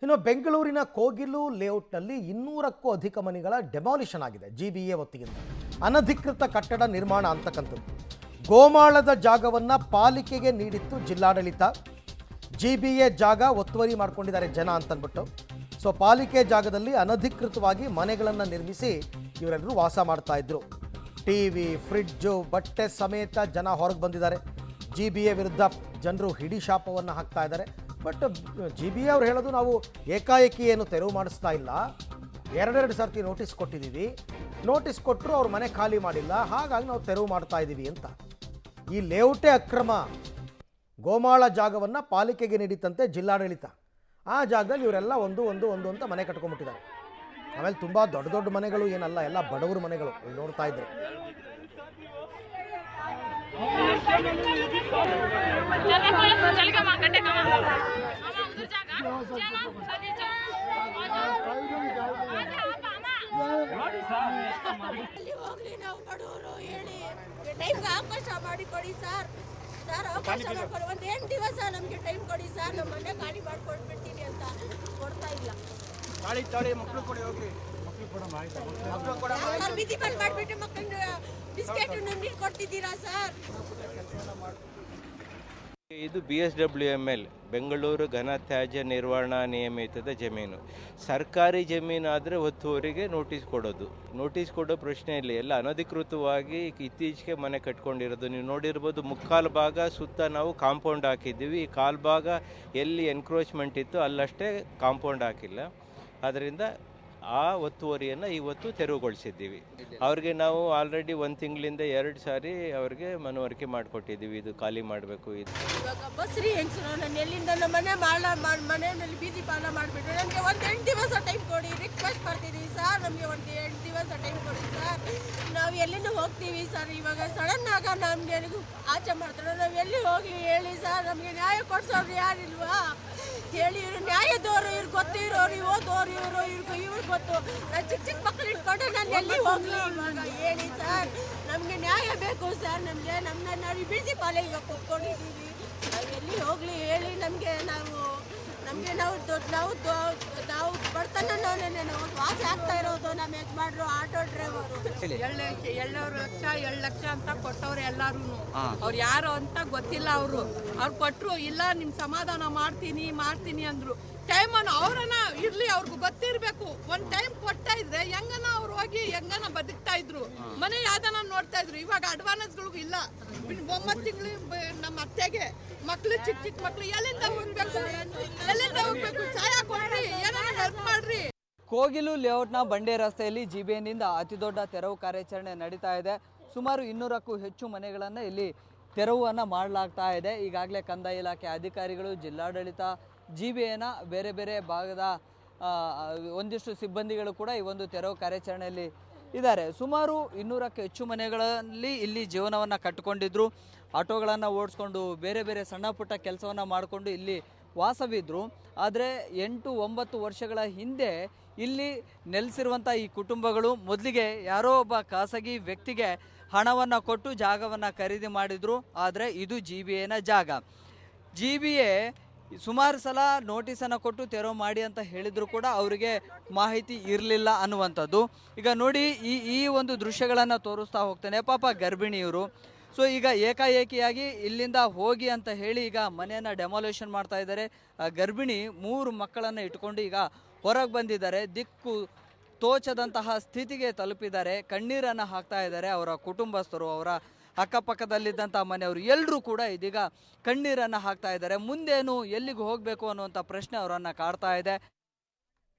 ಇನ್ನು ಬೆಂಗಳೂರಿನ ಕೋಗಿಲು ಲೇಔಟ್ನಲ್ಲಿ 200ಕ್ಕೂ ಅಧಿಕ ಮನೆಗಳ ಡೆಮಾಲಿಷನ್ ಆಗಿದೆ ಜಿಬಿಎ ಒತ್ತಿಗೆಯಿಂದ. ಅನಧಿಕೃತ ಕಟ್ಟಡ ನಿರ್ಮಾಣ ಅಂತಕ್ಕಂಥದ್ದು. ಗೋಮಾಳದ ಜಾಗವನ್ನು ಪಾಲಿಕೆಗೆ ನೀಡಿತ್ತು ಜಿಲ್ಲಾಡಳಿತ. ಜಿಬಿಎ ಜಾಗ ಒತ್ತುವರಿ ಮಾಡ್ಕೊಂಡಿದ್ದಾರೆ ಜನ ಅಂತಂದ್ಬಿಟ್ಟು. ಸೊ ಪಾಲಿಕೆ ಜಾಗದಲ್ಲಿ ಅನಧಿಕೃತವಾಗಿ ಮನೆಗಳನ್ನು ನಿರ್ಮಿಸಿ ಇವರೆಲ್ಲರೂ ವಾಸ ಮಾಡ್ತಾ ಇದ್ರು. ಟಿವಿ, ಫ್ರಿಡ್ಜು, ಬಟ್ಟೆ ಸಮೇತ ಜನ ಹೊರಗೆ ಬಂದಿದ್ದಾರೆ. ಜಿಬಿಎ ವಿರುದ್ಧ ಜನರು ಹಿಡಿ ಶಾಪವನ್ನು ಹಾಕ್ತಾ ಇದ್ದಾರೆ. ಬಟ್ ಜಿಬಿಎ ಅವ್ರು ಹೇಳೋದು ನಾವು ಏಕಾಏಕಿ ಏನು ತೆರವು ಮಾಡಿಸ್ತಾ ಇಲ್ಲ, ಎರಡೆರಡು ಸರ್ತಿ ನೋಟಿಸ್ ಕೊಟ್ಟಿದ್ದೀವಿ, ನೋಟಿಸ್ ಕೊಟ್ಟರು ಅವ್ರ ಮನೆ ಖಾಲಿ ಮಾಡಿಲ್ಲ, ಹಾಗಾಗಿ ನಾವು ತೆರವು ಮಾಡ್ತಾ ಇದ್ದೀವಿ ಅಂತ. ಈ ಲೇಔಟೇ ಅಕ್ರಮ. ಗೋಮಾಳ ಜಾಗವನ್ನು ಪಾಲಿಕೆಗೆ ನೀಡಿತಂತೆ ಜಿಲ್ಲಾಡಳಿತ. ಆ ಜಾಗದಲ್ಲಿ ಇವರೆಲ್ಲ ಒಂದು ಒಂದು ಒಂದು ಅಂತ ಮನೆ ಕಟ್ಕೊಂಡ್ಬಿಟ್ಟಿದ್ದಾರೆ. ಆಮೇಲೆ ತುಂಬ ದೊಡ್ಡ ದೊಡ್ಡ ಮನೆಗಳು ಏನಲ್ಲ, ಎಲ್ಲ ಬಡವರ ಮನೆಗಳು. ನೋಡ್ತಾ ಇದ್ರೆ ಅವಕಾಶ ಮಾಡಿಕೊಡಿ ಸರ್. ಅವಕಾಶ ಮಾಡ್ಕೊಡಿ. ಒಂದು 8 ದಿವಸ ನಮ್ಗೆ ಟೈಮ್ ಕೊಡಿ ಸರ್. ನಮ್ಮ ಮನೆ ಖಾಲಿ ಮಾಡ್ಕೊಡ್ಬಿಡ್ತೀನಿ ಅಂತ ಕೊಡ್ತಾ ಇಲ್ಲ. ಮಕ್ಕಳು ಕೊಡಿ, ಹೋಗ್ಲಿ. ಬಿಸಿ ಬಂದ್ ಮಾಡ್ಬಿಟ್ಟು ಮಕ್ಕಳು ಬಿಸ್ಕೆಟ್ ನೀರು ಕೊಡ್ತಿದ್ದೀರಾ ಸರ್? ಇದು BSWML ಬೆಂಗಳೂರು ಘನ ತ್ಯಾಜ್ಯ ನಿರ್ವಹಣಾ ನಿಯಮಿತದ ಜಮೀನು. ಸರ್ಕಾರಿ ಜಮೀನು ಆದರೆ ಒತ್ತುವರಿಗೆ ನೋಟಿಸ್ ಕೊಡೋದು. ನೋಟಿಸ್ ಕೊಡೋ ಪ್ರಶ್ನೆ ಇಲ್ಲ. ಎಲ್ಲ ಅನಧಿಕೃತವಾಗಿ ಇತ್ತೀಚೆಗೆ ಮನೆ ಕಟ್ಕೊಂಡಿರೋದು ನೀವು ನೋಡಿರ್ಬೋದು. ಮುಕ್ಕಾಲು ಭಾಗ ಸುತ್ತ ನಾವು ಕಾಂಪೌಂಡ್ ಹಾಕಿದ್ದೀವಿ. ಈ ಕಾಲು ಭಾಗ ಎಲ್ಲಿ ಎನ್ಕ್ರೋಚ್ಮೆಂಟ್ ಇತ್ತು ಅಲ್ಲಷ್ಟೇ ಕಾಂಪೌಂಡ್ ಹಾಕಿಲ್ಲ. ಅದರಿಂದ ಆ ಒತ್ತುವರಿಯನ್ನು ಇವತ್ತು ತೆರವುಗೊಳಿಸಿದ್ದೀವಿ. ಅವ್ರಿಗೆ ನಾವು ಆಲ್ರೆಡಿ 1 ತಿಂಗಳಿಂದ 2 ಸಾರಿ ಅವ್ರಿಗೆ ಮನವರಿಕೆ ಮಾಡಿಕೊಟ್ಟಿದ್ದೀವಿ, ಇದು ಖಾಲಿ ಮಾಡಬೇಕು. ಇದು ಇವಾಗ ಬಸ್ರಿ ಹೆಂಗ್ಸರು ನಾನು ಎಲ್ಲಿಂದ ನಮ್ಮ ಮನೆಯಲ್ಲಿ ಬೀದಿ ಪಾಲ ಮಾಡಿಬಿಟ್ರೆ ನಮಗೆ ಒಂದು 8 ದಿವಸ ಟೈಮ್ ಕೊಡಿ. ರಿಕ್ವೆಸ್ಟ್ ಮಾಡ್ತಿದ್ದೀವಿ ಸರ್, ನಮಗೆ ಒಂದು 8 ದಿವಸ ಟೈಮ್ ಕೊಡಿ ಸರ್. ನಾವು ಎಲ್ಲಿಂದ ಹೋಗ್ತೀವಿ ಸರ್? ಇವಾಗ ಸಡನ್ ಆಗ ನಮಗೆ ಆಚೆ ಮಾಡ್ತಾರೆ, ನಾವು ಎಲ್ಲಿ ಹೋಗ್ಲಿ ಹೇಳಿ ಸರ್? ನಮಗೆ ನ್ಯಾಯ ಕೊಡ್ಸೋರು ಯಾರಿಲ್ವಾ ಹೇಳಿ? ಇವರು ನ್ಯಾಯದವರು, ಇವ್ರು ಗೊತ್ತಿರೋರು, ಓದೋರು, ಇವ್ರು ಗೊತ್ತು. ನಾನು ಚಿಕ್ಕ ಮಕ್ಕಳು ಇಟ್ಕೊಂಡು ನಾನು ಎಲ್ಲಿ ಹೋಗ್ಲಿ ಇವಾಗ ಹೇಳಿ ಸರ್? ನಮಗೆ ನ್ಯಾಯ ಬೇಕು ಸರ್. ನಾವು ಬೀದಿ ಪಾಲೆಗೆ ಕೂತ್ಕೊಂಡಿದ್ದೀವಿ, ನಾವು ಎಲ್ಲಿ ಹೋಗ್ಲಿ ಹೇಳಿ? ನಾವು ಬಡತನನೇ ನಾವು ವಾಸಿ ಆಗ್ತಾ ಇರೋದು. ನಮ್ಮ ಯಜಮಾನ್ರು ಆಟೋ ಡ್ರೈವರು 2 ಲಕ್ಷ ಅಂತ ಕೊಟ್ಟವ್ರು ಎಲ್ಲಾರು. ಅವ್ರು ಯಾರು ಅಂತ ಗೊತ್ತಿಲ್ಲ. ಅವ್ರು ಕೊಟ್ಟರು, ಇಲ್ಲ ನಿಮ್ ಸಮಾಧಾನ ಮಾಡ್ತೀನಿ ಅಂದ್ರು. ಟೈಮನ್ನು ಅವ್ರನ್ನ ಇರ್ಲಿ, ಅವ್ರಿಗೂ ಗೊತ್ತಿರ್ಬೇಕು. ಒಂದ್ ಟೈಮ್ ಕೊಡ್ತಾ ಇದ್ರೆ ಹೆಂಗನ ಅವ್ರು ಹೋಗಿ ಹೆಂಗನ ಬದುಕ್ತಾ ಇದ್ರು, ಮನೆ ಯಾವ್ದನ ನೋಡ್ತಾ ಇದ್ರು. ಇವಾಗ ಅಡ್ವಾನ್ಸ್ಗಳಿಗೂ ಇಲ್ಲ. 9 ತಿಂಗಳು ನಮ್ಮ ಅತ್ತೆಗೆ ಮಕ್ಳು, ಚಿಕ್ಕ ಮಕ್ಳು ಎಲ್ಲಿಂದ ಹೋಗ್ಬೇಕು? ಸಹಾಯ ಕೊಡ್ರಿ, ಏನಾರ ಹೆಲ್ಪ್ ಮಾಡ್ರಿ. ಕೋಗಿಲು ಲೇಔಟ್ನ ಬಂಡೆ ರಸ್ತೆಯಲ್ಲಿ ಜಿಬಿಎನಿಂದ ಅತಿ ದೊಡ್ಡ ತೆರವು ಕಾರ್ಯಾಚರಣೆ ನಡೀತಾ ಇದೆ. ಸುಮಾರು 200ಕ್ಕೂ ಹೆಚ್ಚು ಮನೆಗಳನ್ನು ಇಲ್ಲಿ ತೆರವನ್ನು ಮಾಡಲಾಗ್ತಾ ಇದೆ. ಈಗಾಗಲೇ ಕಂದಾಯ ಇಲಾಖೆ ಅಧಿಕಾರಿಗಳು, ಜಿಲ್ಲಾಡಳಿತ, ಜಿಬಿಎನ ಬೇರೆ ಬೇರೆ ಭಾಗದ ಒಂದಿಷ್ಟು ಸಿಬ್ಬಂದಿಗಳು ಕೂಡ ಈ ಒಂದು ತೆರವು ಕಾರ್ಯಾಚರಣೆಯಲ್ಲಿ ಇದ್ದಾರೆ. ಸುಮಾರು 200ಕ್ಕೂ ಹೆಚ್ಚು ಮನೆಗಳಲ್ಲಿ ಇಲ್ಲಿ ಜೀವನವನ್ನು ಕಟ್ಟಿಕೊಂಡಿದ್ರು. ಆಟೋಗಳನ್ನು ಓಡಿಸ್ಕೊಂಡು ಬೇರೆ ಬೇರೆ ಸಣ್ಣ ಪುಟ್ಟ ಕೆಲಸವನ್ನು ಮಾಡಿಕೊಂಡು ಇಲ್ಲಿ ವಾಸವಿದ್ರು. ಆದರೆ 8-9 ವರ್ಷಗಳ ಹಿಂದೆ ಇಲ್ಲಿ ನೆಲೆಸಿರುವಂಥ ಈ ಕುಟುಂಬಗಳು ಮೊದಲಿಗೆ ಯಾರೋ ಒಬ್ಬ ಖಾಸಗಿ ವ್ಯಕ್ತಿಗೆ ಹಣವನ್ನು ಕೊಟ್ಟು ಜಾಗವನ್ನು ಖರೀದಿ ಮಾಡಿದರು. ಆದರೆ ಇದು ಜಿಬಿಎನ ಜಾಗ. ಜಿಬಿಎ ಸುಮಾರು ಸಲ ನೋಟಿಸನ್ನು ಕೊಟ್ಟು ತೆರವು ಮಾಡಿ ಅಂತ ಹೇಳಿದ್ರು ಕೂಡ ಅವರಿಗೆ ಮಾಹಿತಿ ಇರಲಿಲ್ಲ ಅನ್ನುವಂಥದ್ದು. ಈಗ ನೋಡಿ, ಈ ಒಂದು ದೃಶ್ಯಗಳನ್ನು ತೋರಿಸ್ತಾ ಹೋಗ್ತೇನೆ. ಪಾಪ ಗರ್ಭಿಣಿಯವರು. ಸೊ ಈಗ ಏಕಾಏಕಿಯಾಗಿ ಇಲ್ಲಿಂದ ಹೋಗಿ ಅಂತ ಹೇಳಿ ಈಗ ಮನೆಯನ್ನು ಡೆಮಾಲಿಷನ್ ಮಾಡ್ತಾ ಇದ್ದಾರೆ. ಗರ್ಭಿಣಿ 3 ಮಕ್ಕಳನ್ನು ಇಟ್ಕೊಂಡು ಈಗ ಹೊರಗೆ ಬಂದಿದ್ದಾರೆ. ದಿಕ್ಕು ತೋಚದಂತಹ ಸ್ಥಿತಿಗೆ ತಲುಪಿದ್ದಾರೆ. ಕಣ್ಣೀರನ್ನು ಹಾಕ್ತಾ ಇದ್ದಾರೆ. ಅವರ ಕುಟುಂಬಸ್ಥರು, ಅವರ ಅಕ್ಕಪಕ್ಕದಲ್ಲಿದ್ದಂಥ ಮನೆಯವರು ಎಲ್ಲರೂ ಕೂಡ ಇದೀಗ ಕಣ್ಣೀರನ್ನು ಹಾಕ್ತಾ ಇದ್ದಾರೆ. ಮುಂದೇನು, ಎಲ್ಲಿಗೆ ಹೋಗಬೇಕು ಅನ್ನುವಂಥ ಪ್ರಶ್ನೆ ಅವರನ್ನು ಕಾಡ್ತಾ ಇದೆ.